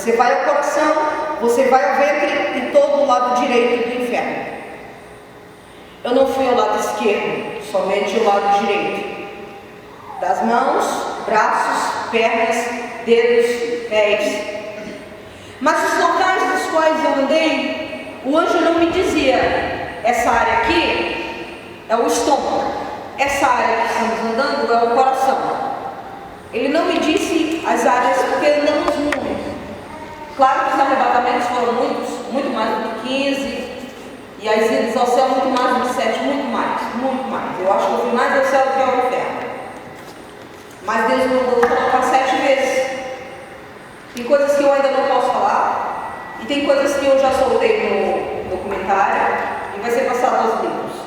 Você vai ao coração, você vai ao ventre e todo o lado direito do inferno. Eu não fui ao lado esquerdo, somente ao lado direito. Das mãos, braços, pernas, dedos, pés. Mas os locais dos quais eu andei, o anjo não me dizia: essa área aqui é o estômago, essa área que estamos andando é o coração. Ele não me disse as áreas porque andamos muito. Claro que os arrebatamentos foram muitos, muito mais do que 15, e as idas ao céu muito mais do que 7, muito mais. Eu acho que eu fui mais ao céu do que ao inferno. Mas Deus mandou colocar 7 vezes. Tem coisas que eu ainda não posso falar, e tem coisas que eu já soltei no documentário, e vai ser passado aos livros.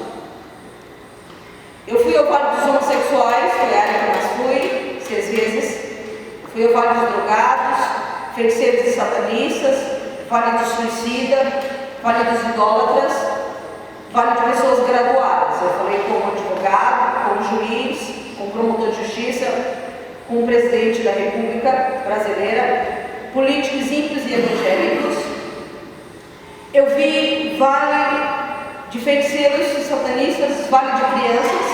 Eu fui ao Vale dos Homossexuais, foi a área que eu mais fui, 6 vezes. Fui ao Vale dos Drogados, Feiticeiros e Satanistas, Vale do Suicida, Vale dos Idólatras, Vale de Pessoas Graduadas. Eu falei como advogado, como juiz, como promotor de justiça, como presidente da República Brasileira, políticos ímpios e evangélicos. Eu vi vale de feiticeiros e satanistas, vale de crianças.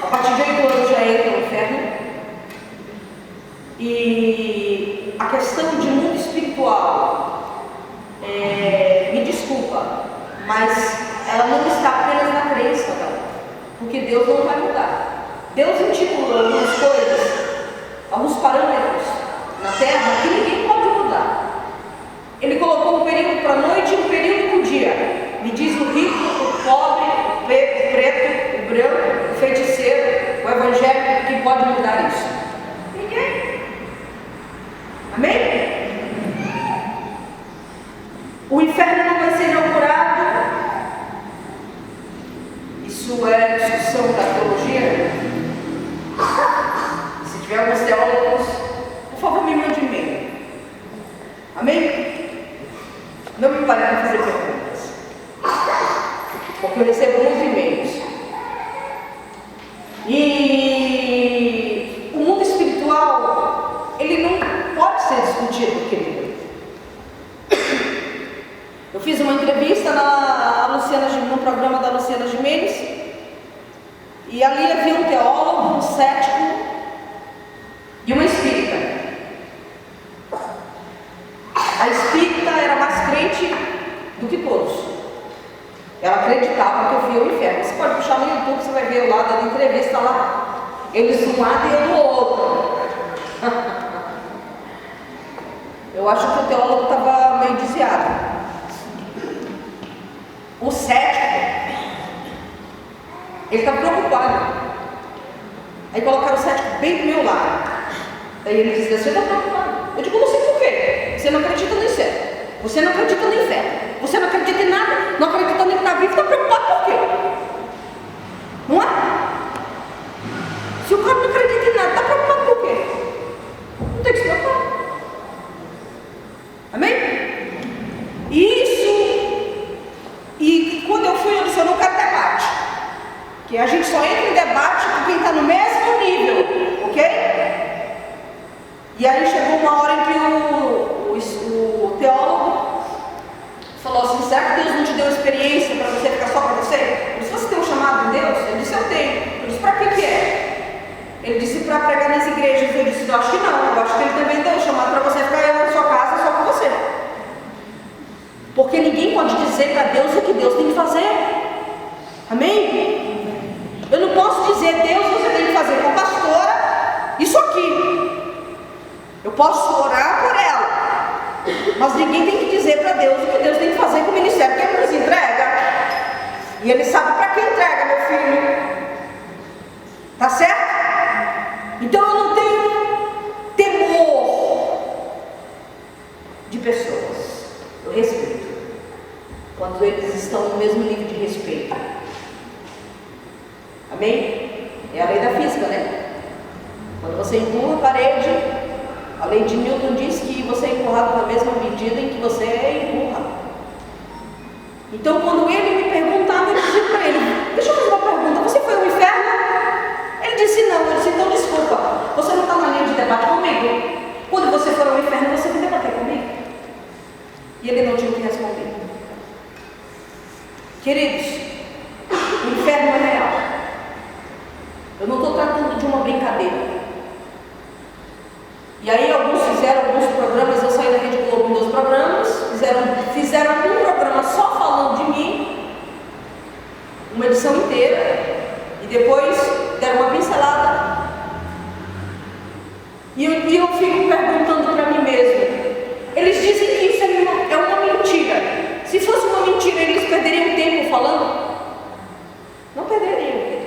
A partir de 8 anos já entra no inferno. E a questão de mundo espiritual, me desculpa, mas ela não está apenas na crença, não, porque Deus não vai mudar. Deus intitulou algumas coisas, alguns parâmetros na terra que ninguém pode mudar. Ele colocou um período para a noite e um período para o dia. Me diz o rico, o pobre, o preto, o branco, o feiticeiro, o evangélico, que pode mudar isso? Ninguém. Amém? O inferno não vai ser inaugurado. Isso é discussão da teologia. Se tiver alguns teólogos, por favor, me mande um e-mail. Amém? Não me pare para fazer perguntas, porque eu recebo muitos e-mails. E o mundo espiritual, ele não pode ser discutido, querido. Eu fiz uma entrevista no programa da Luciana Gimenez, e ali havia um teólogo, um cético e uma espírita. A espírita era mais crente do que todos. Ela acreditava que eu fui ao inferno. Você pode puxar no YouTube, você vai ver lá da entrevista lá, eles um lado e eu do outro. Eu acho que o teólogo estava meio desviado. O cético, ele está preocupado. Aí colocaram o cético bem do meu lado. Aí ele disse: você está preocupado? Eu digo: não sei por quê. Você não acredita no céu, você não acredita no inferno, você não acredita em nada, não acredita nem que está vivo, está preocupado por quê? Não é? Se o cara não acredita em nada, está preocupado por quê? Não tem que se preocupar. Amém? E quando eu fui, eu disse: eu não quero debate. Que a gente só entra em debate com quem está no mesmo nível, ok? E aí chegou uma hora em que o teólogo falou assim: será que Deus não te deu experiência para você ficar só para você? Eu disse: você tem um chamado em Deus? Ele disse: eu tenho. Eu disse: para que é? Ele disse: para pregar nas igrejas. Eu disse: eu acho que não, eu acho que ele também deu um chamado para você ficar na sua casa só com você. Porque ninguém pode dizer para Deus o que Deus tem que fazer. Amém? Eu não posso dizer: Deus, você tem que fazer com a pastora isso aqui. Eu posso orar por ela, mas ninguém tem que dizer para Deus o que Deus tem que fazer com o ministério que Ele nos entrega. E Ele sabe para quem entrega, meu filho. Tá certo? Então eu não tenho temor de pessoas. Eu respeito quando eles estão no mesmo nível de respeito. Amém? É a lei da física, né? Quando você empurra a parede, a lei de Newton diz que você é empurrado na mesma medida em que você empurra. Então, quando ele me perguntava, eu dizia para ele: deixa eu fazer uma pergunta, você foi ao inferno? Ele disse: não. Eu disse: então desculpa, você não está na linha de debate comigo. Quando você for ao inferno, Queridos, o inferno é real. Eu não estou tratando de uma brincadeira. E aí alguns fizeram alguns programas, eu saí da Rede Globo em 2 programas, fizeram um programa só falando de mim, uma edição inteira, e depois deram uma pincelada. E eu fico perguntando para mim mesmo, eles dizem que isso é uma mentira. Se fosse uma mentira, eles perderiam tempo falando? Não perderiam, querido.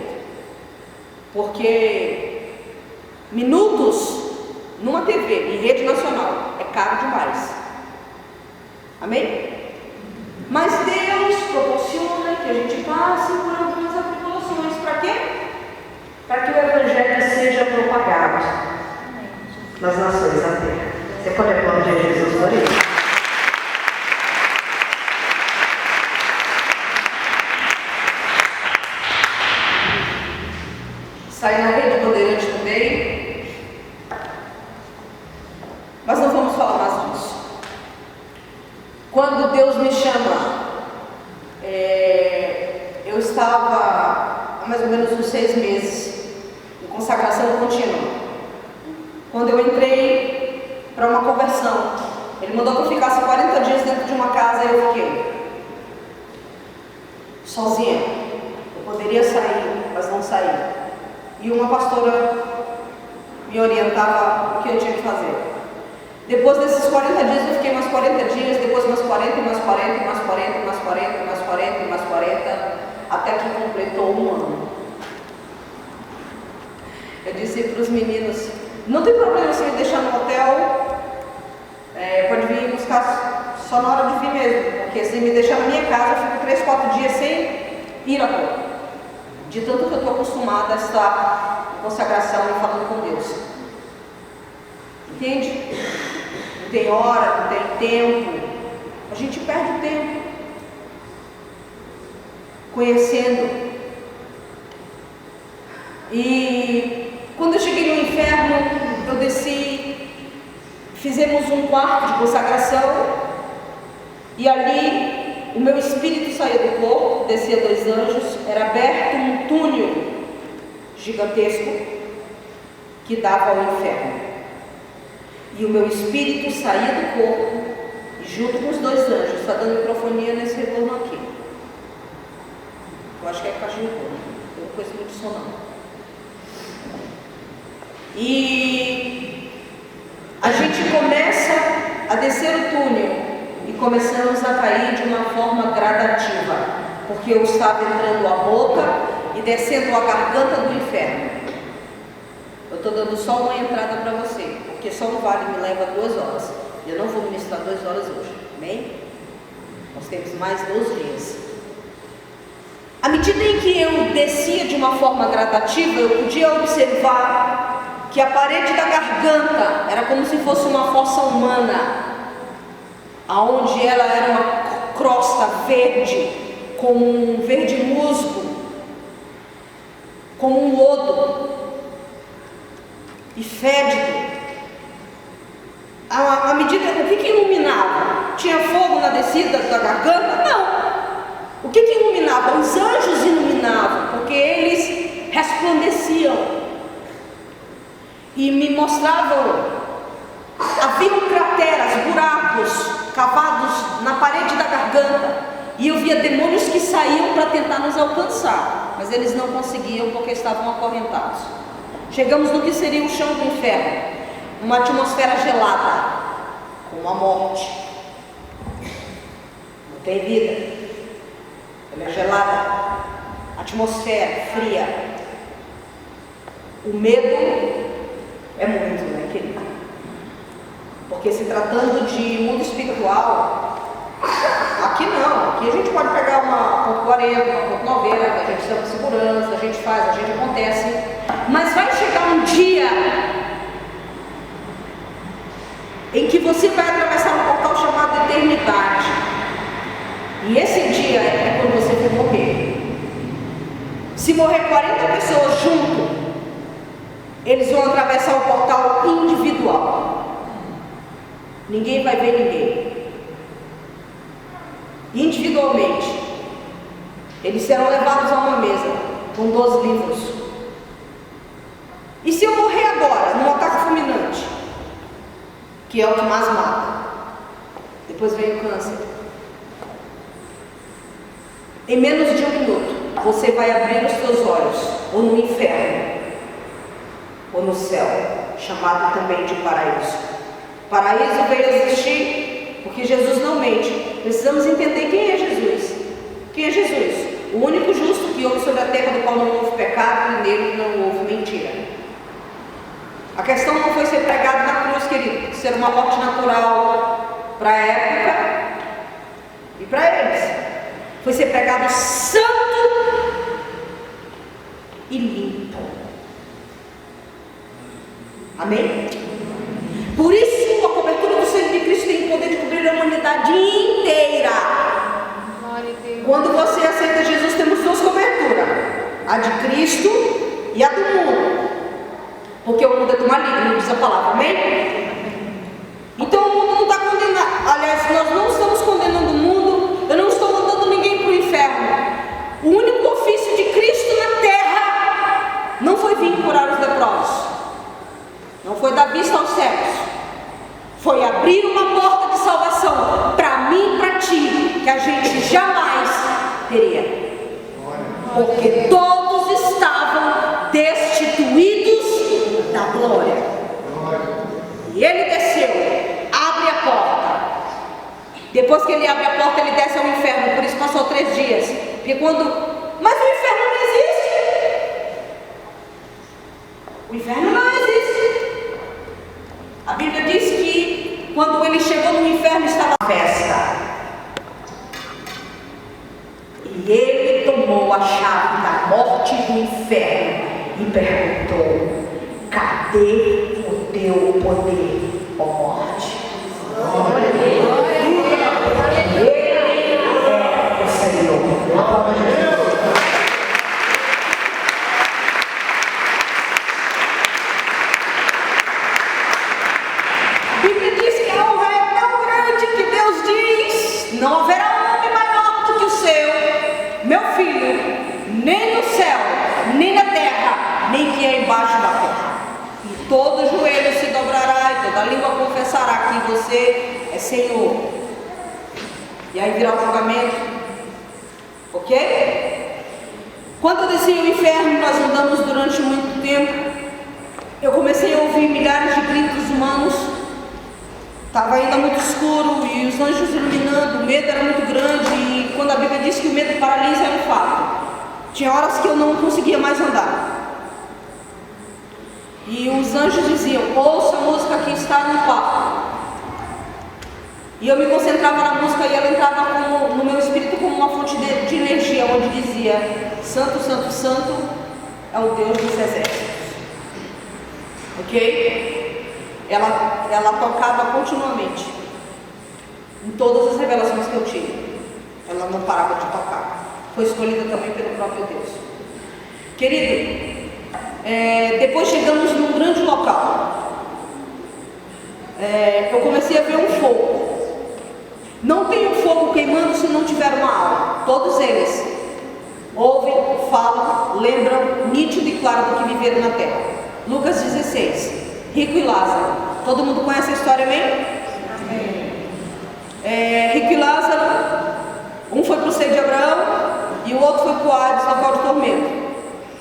Porque minutos numa TV, em rede nacional, é caro demais. Amém? Mas Deus proporciona que a gente passe por algumas atribulações. Para quê? Para que o Evangelho seja propagado nas nações da terra. Você pode aplaudir Jesus por isso? Saí na Rede Bandeirante também. Mas não vamos falar mais disso. Quando Deus me chama, eu estava há mais ou menos uns 6 meses de consagração contínua. Quando eu entrei para uma conversão, Ele mandou que eu ficasse 40 dias dentro de uma casa e eu fiquei sozinha. Eu poderia sair, mas não saí. E uma pastora me orientava o que eu tinha que fazer. Depois desses 40 dias, eu fiquei mais 40 dias, depois mais 40, mais 40, mais 40, mais 40, mais 40, mais 40, até que completou 1 ano. Eu disse para os meninos, não tem problema se me deixar no hotel, pode vir buscar só na hora de vir mesmo, porque se me deixar na minha casa, eu fico 3, 4 dias sem ir a rua. De tanto que eu estou acostumada a estar em consagração e falando com Deus. Entende? Não tem hora, não tem tempo. A gente perde o tempo conhecendo. E quando eu cheguei no inferno, eu desci, fizemos um quarto de consagração, e ali o meu espírito saía do corpo, descia 2 anjos, era aberto um túnel gigantesco que dava ao inferno. E o meu espírito saía do corpo, e junto com os 2 anjos, está dando microfonia nesse retorno aqui. Eu acho que é cachorro, eu não conheço muito som não. E a gente começa a descer o túnel e começamos a cair de uma forma gradativa, porque eu estava entrando a boca e descendo a garganta do inferno. Eu estou dando só uma entrada para você, porque só um vale me leva 2 horas. Eu não vou ministrar 2 horas hoje, amém? Nós temos mais 12 dias. À medida em que eu descia de uma forma gradativa, eu podia observar que a parede da garganta era como se fosse uma fossa humana, aonde ela era uma crosta verde, como um verde musgo, como um lodo e fédido. À medida, o que iluminava? Tinha fogo na descida da garganta? Não. O que iluminava? Os anjos iluminavam, porque eles resplandeciam e me mostravam. Haviam crateras, buracos cavados na parede da garganta, e eu via demônios que saíam para tentar nos alcançar, mas eles não conseguiam porque estavam acorrentados. Chegamos no que seria o chão do inferno, uma atmosfera gelada, como a morte. Não tem vida, ela é gelada, atmosfera fria. O medo é muito, né, querido? Porque se tratando de mundo espiritual, aqui não, aqui a gente pode pegar uma ponto 40, uma ponto 90, a gente chama segurança, a gente faz, a gente acontece, mas vai chegar um dia em que você vai atravessar um portal chamado eternidade, e esse dia é quando você for morrer. Se morrer 40 pessoas junto, eles vão atravessar o portal individual. Ninguém vai ver ninguém. Individualmente. Eles serão levados a uma mesa com 12 livros. E se eu morrer agora, num ataque fulminante, que é o que mais mata, depois vem o câncer, em menos de 1 minuto, você vai abrir os seus olhos, ou no inferno, ou no céu, chamado também de paraíso. Paraíso veio existir porque Jesus não mente. Precisamos entender quem é Jesus. Quem é Jesus? O único justo que houve sobre a terra, do qual não houve pecado e nele não houve mentira. A questão não foi ser pregado na cruz, querido, ser uma morte natural para a época e para eles. Foi ser pregado santo e limpo. Amém? Por isso a cobertura do sangue de Cristo tem o poder de cobrir a humanidade inteira. Quando você aceita Jesus, temos 2 coberturas: a de Cristo e a do mundo, porque o mundo é do maligno, diz a palavra, amém? Então o mundo não está condenado. Aliás, nós não estamos condenando o mundo. Eu não estou mandando ninguém para o inferno. O único ofício de Cristo na terra não foi vir curar os leprosos, não foi dar vista aos cegos, foi abrir uma porta de salvação para mim e para ti, que a gente jamais teria, porque todos estavam destituídos da glória. E ele desceu, abre a porta. Depois que ele abre a porta, ele desce ao inferno. Por isso passou 3 dias. Porque quando... Mas o inferno não existe. O inferno não existe. A Bíblia diz que quando ele chegou no inferno estava a festa. E ele tomou a chave da morte do inferno e perguntou: cadê o teu poder, ó morte? Glória a Deus. Ele é o Senhor. A Bíblia diz que a honra é tão grande que Deus diz: não haverá homem maior do que o seu, meu filho, nem no céu, nem na terra, nem que é embaixo da terra. E todo joelho se dobrará e toda língua confessará que você é Senhor. E aí virá o julgamento. Ok? Quando eu desci ao inferno, nós andamos durante muito tempo. Eu comecei a ouvir milhares de gritos humanos. Estava ainda muito escuro e os anjos iluminando. O medo era muito grande. E quando a Bíblia diz que o medo paralisa, é um fato. Tinha horas que eu não conseguia mais andar. E os anjos diziam: ouça a música que está no quarto. E eu me concentrava na música e ela entrava no meu espírito como uma fonte de energia, onde dizia: Santo, Santo, Santo é o Deus dos exércitos. Ok? Ela tocava continuamente em todas as revelações que eu tive. Ela não parava de tocar. Foi escolhida também pelo próprio Deus. Querido, depois chegamos num grande local. Eu comecei a ver um fogo. Não tem um fogo queimando se não tiver uma alma. Todos eles ouvem, falam, lembram nítido e claro do que viveram na terra. Lucas 16, Rico e Lázaro. Todo mundo conhece a história, amém? Amém. Rico e Lázaro, um foi para o seio de Abraão e o outro foi para o Hades, local de tormento.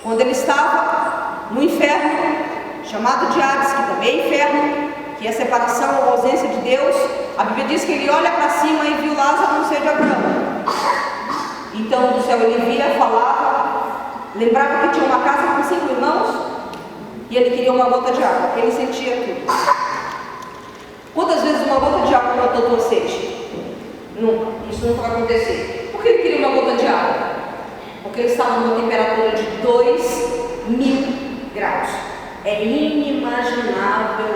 Quando ele estava no inferno, chamado de Hades, que também é inferno, que é a separação ou ausência de Deus, a Bíblia diz que ele olha para cima e viu Lázaro no seio de Abraão. Então do céu ele via, falava, lembrava que tinha uma casa com 5 irmãos e ele queria uma gota de água. Ele sentia tudo. Quantas vezes uma gota de água matou tua sede? Nunca. Isso nunca vai acontecer. Por que ele queria uma gota de água? Porque ele estava numa temperatura de 2000 graus. É inimaginável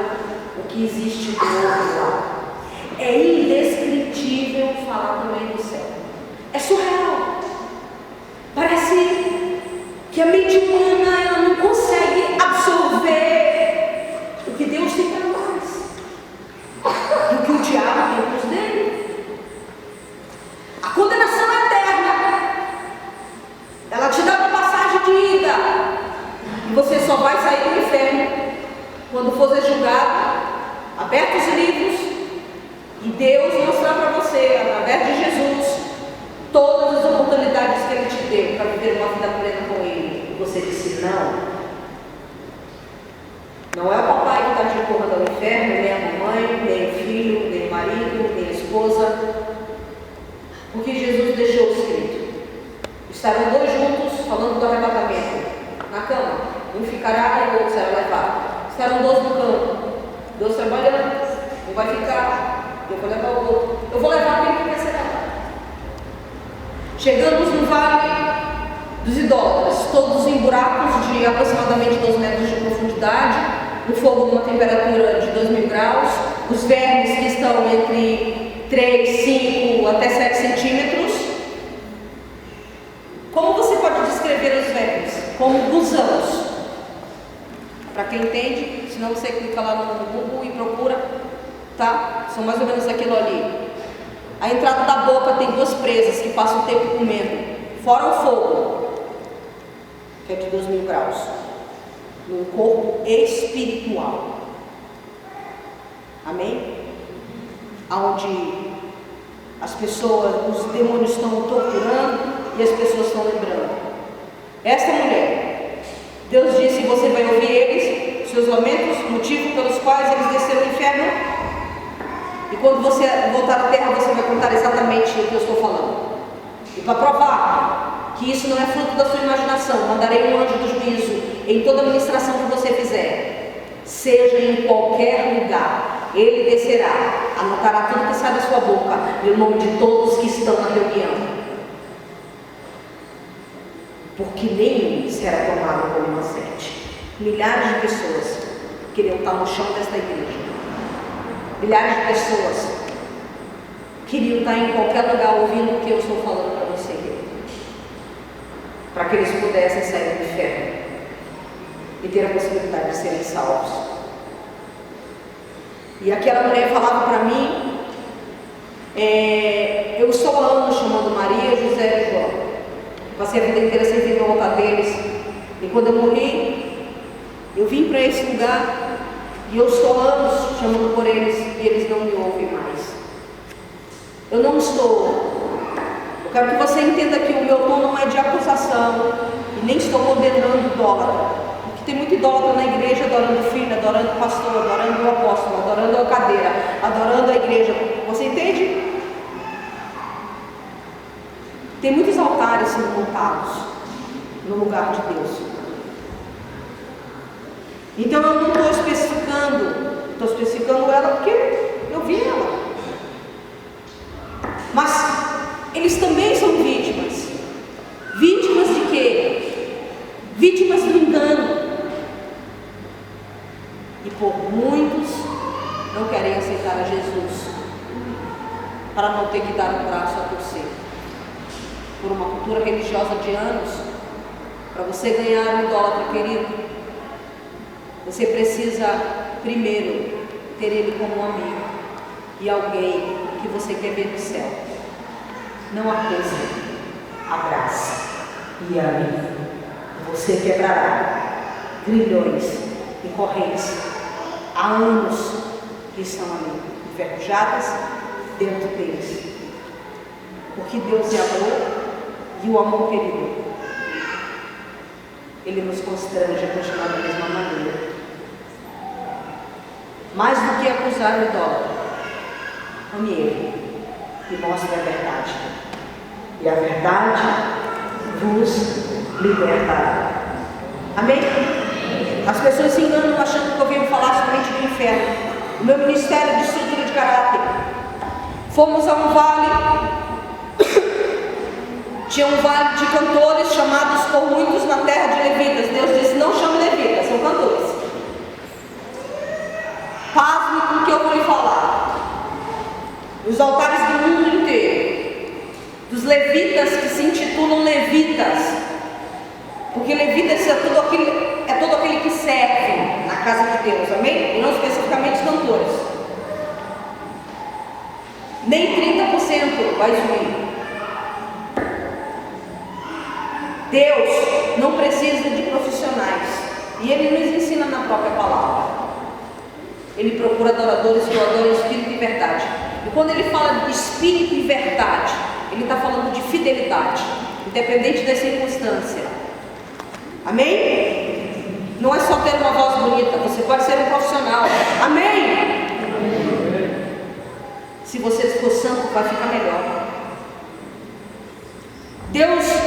o que existe do outro lado. É indescritível falar também do céu. É surreal. Parece que a mente humana ela não consegue absorver o que Deus tem para nós e o que o diabo tem para os dele. A condenação é eterna. E Deus mostrar para você, através de Jesus, todas as oportunidades que Ele te deu para viver uma vida plena com Ele. E você disse não. Não é o papai que está te empurrando ao inferno, nem a mamãe, nem o filho, nem o marido, nem a esposa. Porque Jesus deixou escrito. Estarão dois juntos, falando do arrebatamento, na cama. Um ficará e o outro será levado. Estarão dois no campo, dois trabalhando. Um vai ficar, eu vou levar o outro. Eu vou levar aquele que vai ser levado. Chegamos no vale dos idólatras, todos em buracos de aproximadamente 2 metros de profundidade, no fogo numa temperatura de 2.000 graus, os vermes que estão entre 3, 5 até 7 centímetros. Como você pode descrever os vermes? Como gusanos. Para quem entende, senão você clica lá no Google e procura, tá? São mais ou menos aquilo ali. A entrada da boca tem 2 presas que passam o tempo comendo, fora o fogo, que é de 2.000 graus, no corpo espiritual. Amém? Onde as pessoas, os demônios estão torturando e as pessoas estão lembrando. Esta mulher, Deus disse: você vai ouvir eles, seus lamentos, motivo pelos quais eles desceram ao inferno. E quando você voltar à terra, você vai contar exatamente o que eu estou falando. E para provar que isso não é fruto da sua imaginação, mandarei um anjo do juízo em toda a ministração que você fizer, seja em qualquer lugar. Ele descerá, anotará tudo que sai da sua boca, e o nome de todos que estão na reunião. Porque nenhum será tomado como inocente. Milhares de pessoas queriam estar no chão desta igreja. Milhares de pessoas queriam estar em qualquer lugar ouvindo o que eu estou falando para você, para que eles pudessem sair do inferno e ter a possibilidade de serem salvos. E aquela mulher falava para mim, eu estou há anos chamando Maria, José e João. Passei a vida inteira sem vir no altar deles. E quando eu morri, eu vim para esse lugar e eu estou há anos chamando por eles e eles não me ouvem mais. Eu não estou. Eu quero que você entenda que o meu tom não é de acusação e nem estou condenando o idólatra. Porque tem muito idólatra na igreja, adorando o filho, adorando o pastor, adorando o apóstolo, adorando a cadeira, adorando a igreja. Você entende? Tem muitos altares sendo montados no lugar de Deus. Então eu não estou especificando ela porque eu vi ela. Mas eles também são vítimas. Vítimas de quê? Vítimas do engano. E por muitos não querem aceitar a Jesus, para não ter que dar um braço a torcer. Por uma cultura religiosa de anos, para você ganhar um idólatra querido, você precisa primeiro ter ele como um amigo e alguém que você quer ver no céu. Não a coisa, a graça e a amigo. Você quebrará grilhões e correntes há anos que estão ali, enferrujadas dentro deles. Porque Deus é amor. E o amor, querido, ele nos constrange a continuar da mesma maneira. Mais do que acusar o idólatra, ame ele e mostre a verdade. E a verdade vos libertará. Amém? As pessoas se enganam achando que eu venho falar somente do inferno. O meu ministério de estrutura de caráter. Fomos a um vale. Tinha um vale de cantores chamados por muitos na terra de levitas. Deus disse: não chame levitas, são cantores. Pasme com o que eu vou lhe falar. Os altares do mundo inteiro, dos levitas que se intitulam levitas, porque levitas é todo aquele que serve na casa de Deus, amém? E não especificamente os cantores. Nem 30% vai subir. Deus não precisa de profissionais, e Ele nos ensina na própria palavra. Ele procura adoradores que o adorem em espírito e verdade. E quando ele fala de espírito e verdade, ele está falando de fidelidade, independente da circunstância. Amém? Não é só ter uma voz bonita, você pode ser um profissional. Amém? Se você for santo, vai ficar melhor.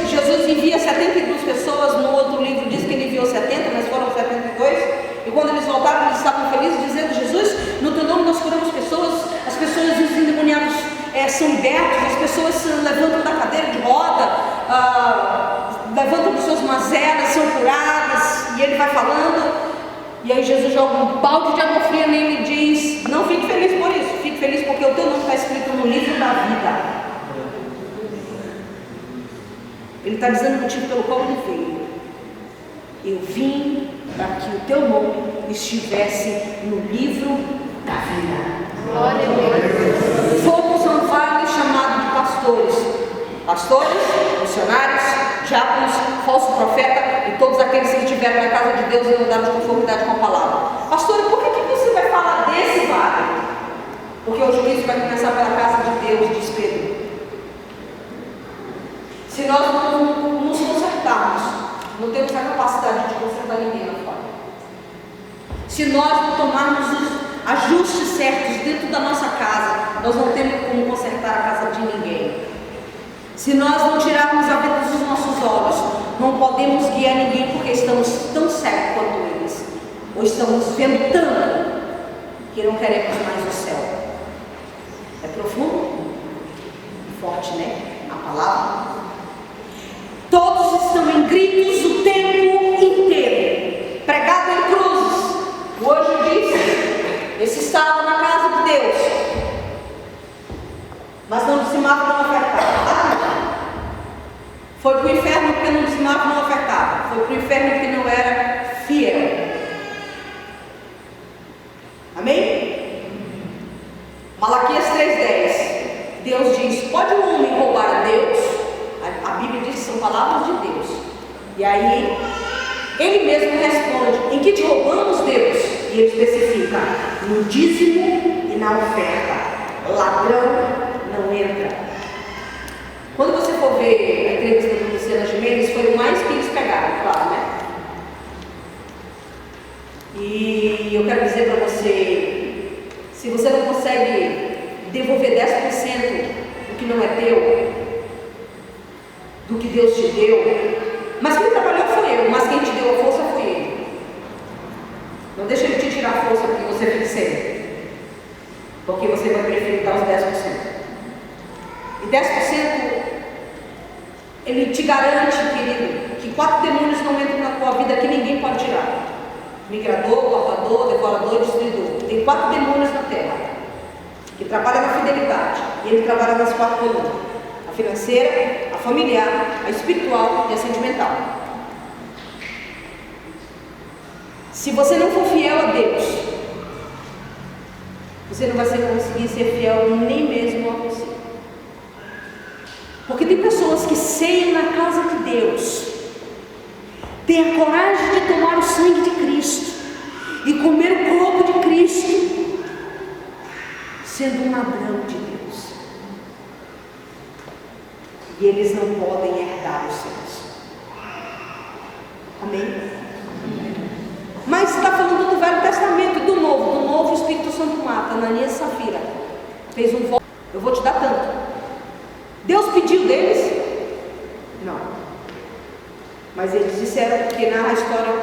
Jesus envia 72 pessoas. No outro livro diz que ele enviou 70, mas foram 72. E quando eles voltaram, eles estavam felizes, dizendo: Jesus, no teu nome nós curamos pessoas, as pessoas, os endemoniados são libertos, as pessoas se levantam da cadeira de roda, levantam de suas mazelas, são curadas. E ele vai falando, e aí Jesus joga um balde de água fria nele e diz: não fique feliz por isso, fique feliz porque o teu nome está escrito no livro da vida. Ele está dizendo o motivo pelo qual ele veio. Eu vim para que o teu nome estivesse no livro da vida. Glória a Deus. Fomos a um vale chamado de pastores, missionários, diáconos, falso profeta e todos aqueles que estiveram na casa de Deus e andaram de conformidade com a palavra. Pastor, por que você vai falar desse vale? Porque o juízo vai começar pela casa de Deus, diz Pedro. Se nós não nos consertarmos, não temos a capacidade de consertar ninguém lá fora. Se nós não tomarmos os ajustes certos dentro da nossa casa, nós não temos como consertar a casa de ninguém. Se nós não tirarmos a venda dos nossos olhos, não podemos guiar ninguém, porque estamos tão cegos quanto eles, ou estamos vendo tanto que não queremos mais o céu. É profundo e forte, né? A palavra. Todos estão em gritos o tempo inteiro, pregado em cruzes. O anjo disse: esse estava na casa de Deus, mas não dizimava, não ofertava. Foi para o inferno porque não dizimava, não ofertava. Foi para o inferno porque não era fiel. Amém? Malaquias 3,10. Deus diz: pode um homem roubar a Deus? A Bíblia diz que são palavras de Deus. E aí, ele mesmo responde: em que te roubamos, Deus? E ele especifica: no dízimo e na oferta. Ladrão não entra. Quando você for ver a entrevista do Luciana Gimenez, foi o mais que eles pegaram, claro, né? E eu quero dizer para você: se você não consegue devolver 10% do que não é teu, do que Deus te deu, mas quem trabalhou foi eu, mas quem te deu a força foi Ele. Não deixa Ele te tirar a força porque você fique sem, porque você vai preferir dar os 10%. E 10% Ele te garante, querido, que 4 demônios não entram na tua vida que ninguém pode tirar. Migrador, portador, devorador, destruidor. Tem 4 demônios na terra que trabalham na fidelidade, e ele trabalha nas 4 colunas: a financeira, a familiar, a espiritual e a sentimental. Se você não for fiel a Deus, você não vai conseguir ser fiel nem mesmo a você. Porque tem pessoas que ceiam na casa de Deus, têm a coragem de tomar o sangue de Cristo e comer o corpo de Cristo, sendo um ladrão de Deus. E eles não podem herdar os céus. Amém? Mas está falando do Velho Testamento e do Novo. Do Novo, o Espírito Santo mata. Ananias e Safira fez um voto: eu vou te dar tanto. Deus pediu deles? Não. Mas eles disseram, porque narra a história,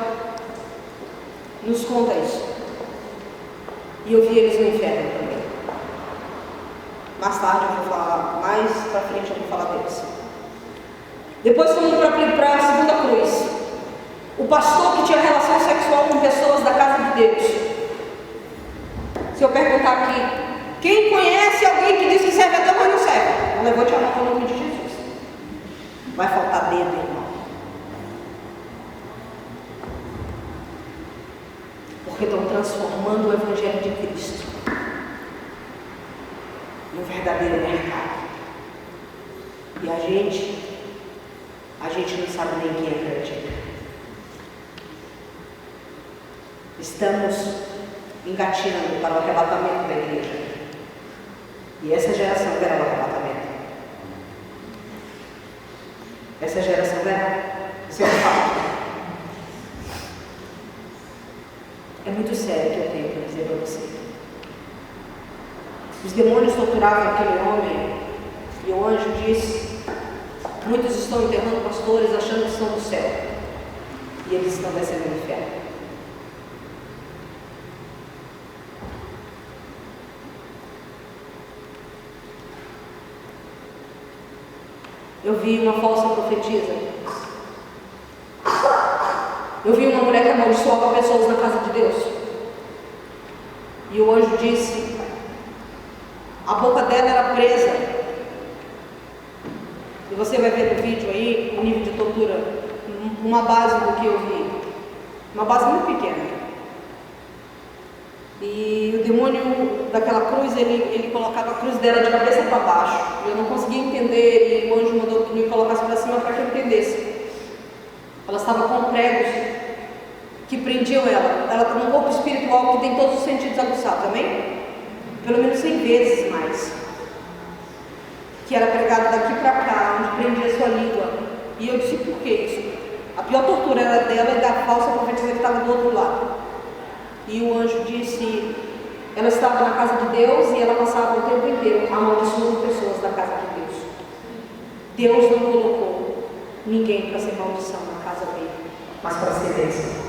nos conta isso. E eu vi eles no inferno também. Mais tarde eu vou falar, mais para frente eu vou falar deles. Depois fomos para a segunda cruz. O pastor que tinha relação sexual com pessoas da casa de Deus. Se eu perguntar aqui, quem conhece alguém que diz que serve a Deus, mas não serve? Não levante a mão no nome de Jesus. Vai faltar dedo, irmão. Porque estão transformando o Evangelho de Cristo no verdadeiro mercado. E a gente não sabe nem quem acredita. Estamos engatinhando para o arrebatamento da igreja. E essa geração verá o arrebatamento. Essa geração verá. Isso é um fato. É muito sério que eu tenho para dizer para você. Os demônios torturavam aquele homem e o anjo disse: muitos estão enterrando pastores achando que estão no céu e eles estão descendo no inferno. Eu vi uma falsa profetisa. Eu vi uma mulher que amaldiçoava pessoas na casa de Deus. E o anjo disse: a boca dela era presa. E você vai ver no vídeo aí o nível de tortura, uma base do que eu vi. Uma base muito pequena. E o demônio daquela cruz, ele colocava a cruz dela de cabeça para baixo. Eu não conseguia entender, e o anjo mandou que me colocasse para cima para que eu entendesse. Ela estava com pregos que prendiam ela. Ela está num corpo espiritual que tem todos os sentidos aguçados, amém? Pelo menos 100 vezes mais. Que era pregado daqui para cá, onde prendia a sua língua. E eu disse: por que isso? A pior tortura era dela e da falsa profetisa que estava do outro lado. E o anjo disse: ela estava na casa de Deus e ela passava o tempo inteiro amaldiçoando pessoas da casa de Deus. Deus não colocou ninguém para ser maldição na casa dele, mas para ser bênção.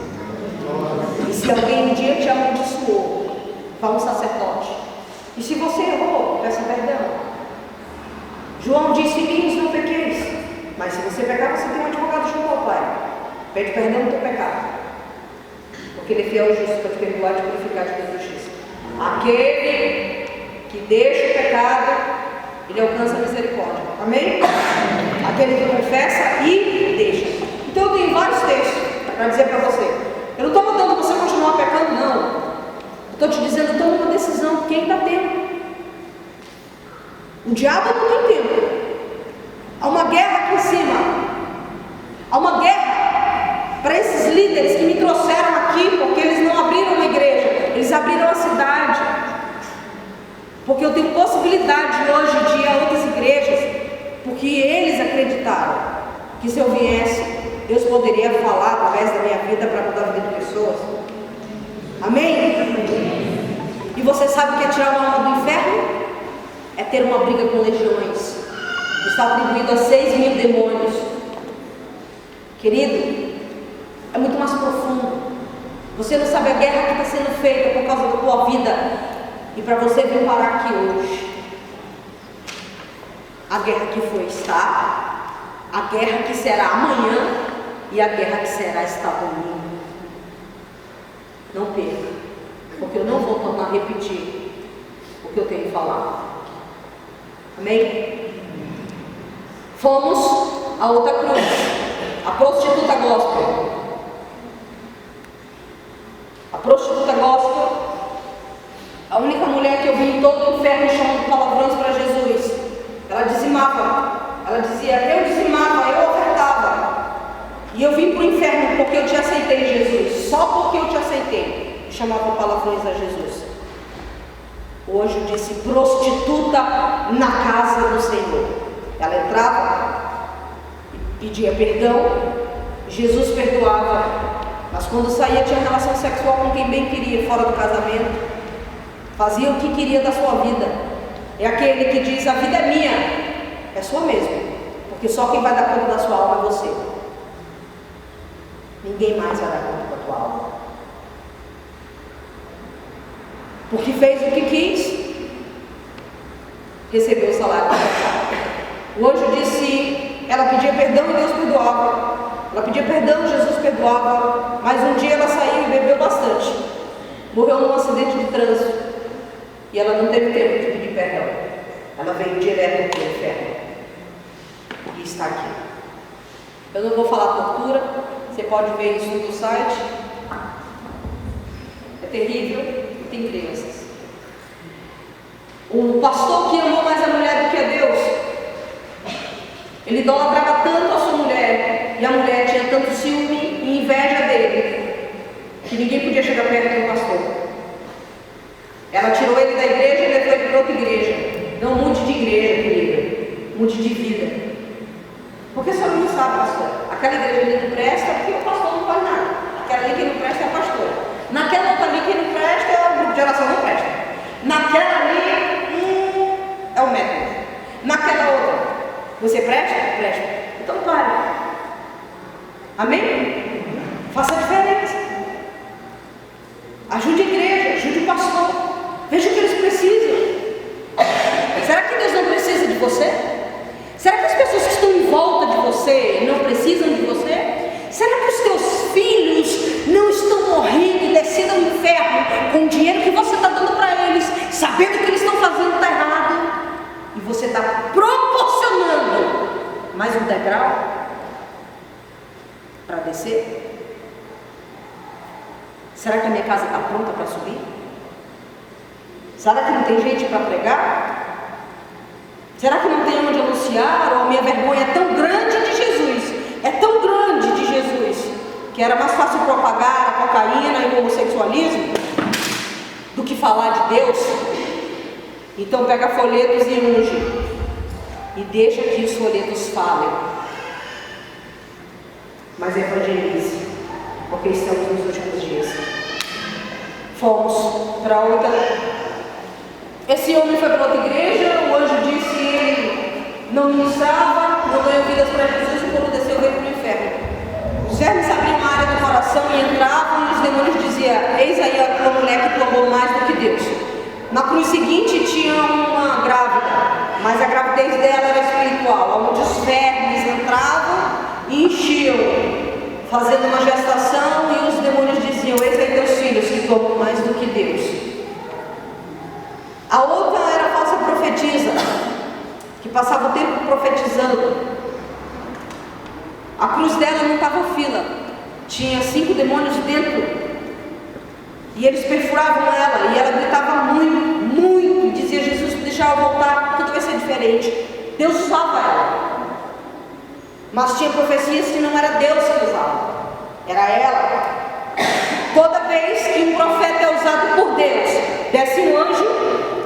E se alguém um dia te amaldiçoou, vá um sacerdote. E se você errou, peça perdão. João disse: filhinhos, não pequeis. Mas se você pecar, você tem um advogado junto ao Pai. Pede perdão do teu pecado, porque Ele é fiel e justo para te perdoar e te purificar de toda justiça. Aquele que deixa o pecado, ele alcança a misericórdia. Amém? Aquele que confessa e deixa. Então eu tenho vários textos para dizer para você. Eu não estou mandando você continuar pecando, não. Eu estou te dizendo: toma uma decisão, porque ainda tem tempo. O diabo não tem tempo. Há uma guerra aqui em cima. Há uma guerra para esses líderes que me trouxeram aqui, porque eles não abriram uma igreja, eles abriram a cidade. Porque eu tenho possibilidade hoje de ir a outras igrejas, porque eles acreditaram que se eu viesse, Deus poderia falar através da minha vida para mudar a vida de pessoas. Amém? E você sabe o que é tirar uma alma do inferno? É ter uma briga com legiões. Está atribuído a 6.000 demônios. Querido, é muito mais profundo. Você não sabe a guerra que está sendo feita por causa da tua vida. E para você vir parar aqui hoje, a guerra que foi está, a guerra que será amanhã e a guerra que será está domingo. Não perca, porque eu não vou tornar a repetir o que eu tenho falado. Amém? Fomos a outra cruz, a prostituta gospel. A prostituta gospel, a única mulher que eu vi em todo o inferno chamando palavrões para Jesus. Ela dizimava, ela dizia: eu dizimava, eu ofertava. E eu vim para o inferno porque eu te aceitei, Jesus. Só porque eu te aceitei. Chamava palavrões a Jesus. O anjo disse: prostituta na casa do Senhor. Ela entrava e pedia perdão. Jesus perdoava. Mas quando saía tinha relação sexual com quem bem queria, fora do casamento. Fazia o que queria da sua vida. É aquele que diz: a vida é minha. É sua mesmo. Porque só quem vai dar conta da sua alma é você. Ninguém mais vai dar conta da tua alma. Porque fez o que quis, recebeu o salário do pecado. O anjo disse: ela pedia perdão e Deus perdoava. Ela pedia perdão, Jesus perdoava. Mas um dia ela saiu e bebeu bastante. Morreu num acidente de trânsito. E ela não teve tempo de pedir perdão. Ela veio direto para o inferno. E está aqui. Eu não vou falar tortura. Você pode ver isso no site. É terrível. Tem crianças. O pastor que amou mais a mulher do que a Deus, ele idolatrava tanto a sua mulher, e a mulher tinha tanto ciúme e inveja dele, que ninguém podia chegar perto do pastor. Ela tirou ele da igreja e levou ele para outra igreja. Não igreja, querida. Mude de vida. Porque só não sabe, pastor. Aquela igreja ali não presta porque o pastor não faz nada. Aquela ali que não presta é a pastora. Naquela outra ali que não presta é o grupo de oração, não presta. Naquela ali é o método. Naquela outra, você presta? Presta. Então pare. Amém? Faça a diferença. Ajude a igreja, ajude o pastor. Veja o que eles precisam. Será que Deus não precisa de você? Será que as pessoas que estão em volta de você não precisam de você? Será que os teus filhos não estão morrendo e descendo ao inferno com o dinheiro que você está dando para eles, sabendo que eles estão fazendo está errado? E você está proporcionando mais um degrau para descer? Será que a minha casa está pronta para subir? Será que não tem gente para pregar? Será que não tem onde anunciar? Ou a minha vergonha é tão grande de Jesus, é tão grande de Jesus, que era mais fácil propagar a cocaína e o homossexualismo do que falar de Deus? Então pega folhetos e unge, e deixa que os folhetos falem, mas evangelize, porque estamos nos últimos dias. Fomos para outra. Esse homem foi para outra igreja, o anjo disse que ele não ministrava, não ganhou vidas para Jesus, e quando desceu veio para o inferno. Os vermes abriam a área do coração e entravam, e os demônios diziam: eis aí a mulher que tomou mais do que Deus. Na cruz seguinte tinha uma grávida, mas a gravidez dela era espiritual, onde os vermes entravam e enchiam, fazendo uma gestação, e os demônios diziam: eis aí teus filhos que tomam mais do que Deus. A outra era a falsa profetisa, que passava o tempo profetizando. A cruz dela não estava fila, tinha 5 demônios dentro, e eles perfuravam ela, e ela gritava muito, muito, e dizia: Jesus, deixa ela voltar, tudo vai ser diferente. Deus usava ela, mas tinha profecias que não era Deus que usava, era ela. Toda vez que um profeta é usado por Deus, desce um anjo,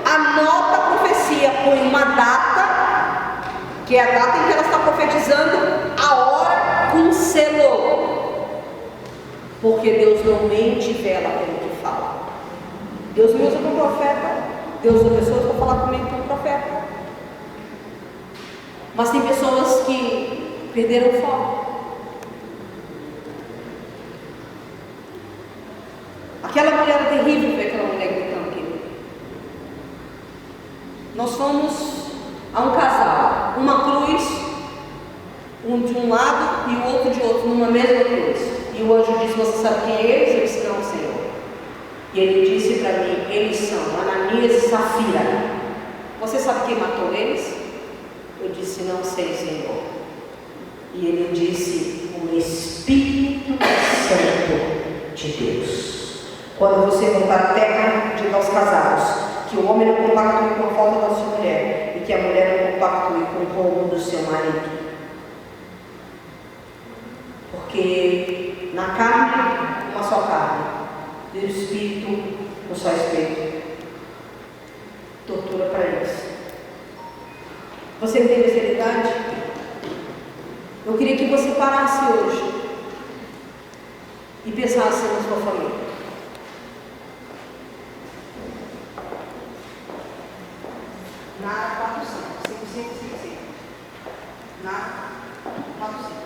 anota a profecia, põe uma data, que é a data em que ela está profetizando, a hora com um selo, porque Deus não mente, vela pelo que fala. Deus me usa como profeta, Deus usa pessoas para falar comigo como profeta, mas tem pessoas que perderam o foco. Aquela mulher era terrível, ver aquela mulher gritando aqui. Nós fomos a um casal, uma cruz, um de um lado e o outro de outro, numa mesma cruz. E o anjo disse: você sabe quem é eles? Eu disse: não, Senhor. E ele disse para mim: eles são Ananias e Safira. Você sabe quem matou eles? Eu disse: não sei, Senhor. E ele disse: o Espírito Santo de Deus. Quando você voltar à terra, diga aos casados que o homem não compactue com a falta da sua mulher, e que a mulher não compactue com o roubo do seu marido. Porque na carne, uma só carne, e no espírito, um só espírito. Tortura para eles. Você entende a seriedade? Eu queria que você parasse hoje e pensasse na sua família. Nada 400, 5. Nada 400.